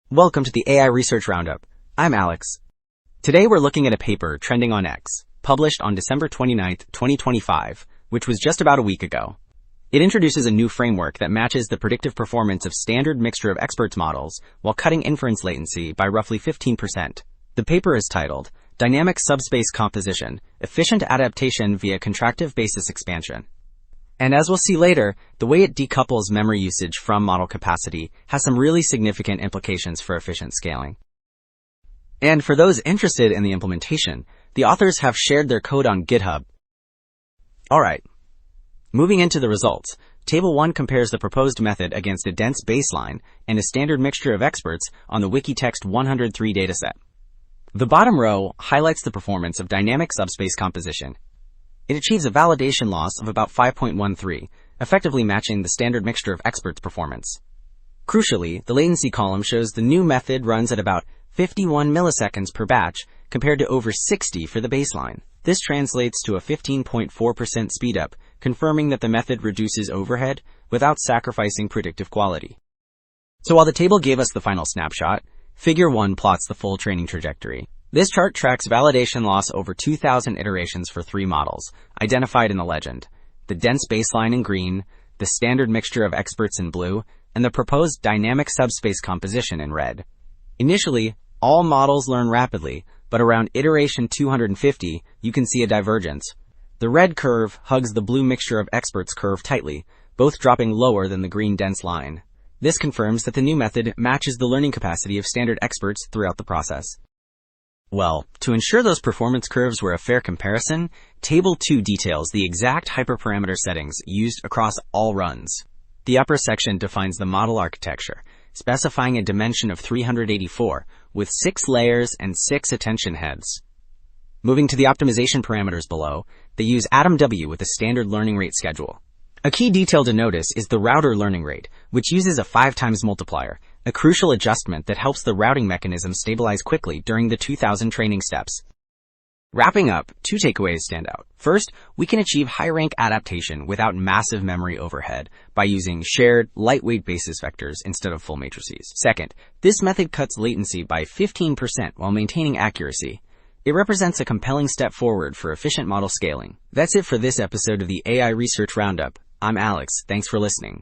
Welcome to the AI Research Roundup. I'm Alex. Today we're looking at a paper trending on X, published on December 29, 2025, which was just about a week ago. It introduces a new framework that matches the predictive performance of standard mixture of experts models while cutting inference latency by roughly 15%. The paper is titled, Dynamic Subspace Composition, Efficient Adaptation via Contractive Basis Expansion. And as we'll see later, the way it decouples memory usage from model capacity has some really significant implications for efficient scaling. And for those interested in the implementation, the authors have shared their code on GitHub. Alright, moving into the results, Table 1 compares the proposed method against a dense baseline and a standard mixture of experts on the Wikitext 103 dataset. The bottom row highlights the performance of dynamic subspace composition. It achieves a validation loss of about 5.13, effectively matching the standard mixture of experts performance. Crucially, the latency column shows the new method runs at about 51 milliseconds per batch compared to over 60 for the baseline. This translates to a 15.4% speedup, confirming that the method reduces overhead without sacrificing predictive quality. So while the table gave us the final snapshot, Figure 1 plots the full training trajectory. This chart tracks validation loss over 2,000 iterations for 3 models, identified in the legend: the dense baseline in green, the standard mixture of experts in blue, and the proposed dynamic subspace composition in red. Initially, all models learn rapidly, but around iteration 250, you can see a divergence. The red curve hugs the blue mixture of experts curve tightly, both dropping lower than the green dense line. This confirms that the new method matches the learning capacity of standard experts throughout the process. Well, to ensure those performance curves were a fair comparison, Table 2 details the exact hyperparameter settings used across all runs. The upper section defines the model architecture, specifying a dimension of 384, with 6 layers and 6 attention heads. Moving to the optimization parameters below, they use AtomW with a standard learning rate schedule. A key detail to notice is the router learning rate, which uses a 5 times multiplier, a crucial adjustment that helps the routing mechanism stabilize quickly during the 2000 training steps. Wrapping up, 2 takeaways stand out. First, we can achieve high-rank adaptation without massive memory overhead by using shared, lightweight basis vectors instead of full matrices. Second, this method cuts latency by 15% while maintaining accuracy. It represents a compelling step forward for efficient model scaling. That's it for this episode of the AI Research Roundup. I'm Alex. Thanks for listening.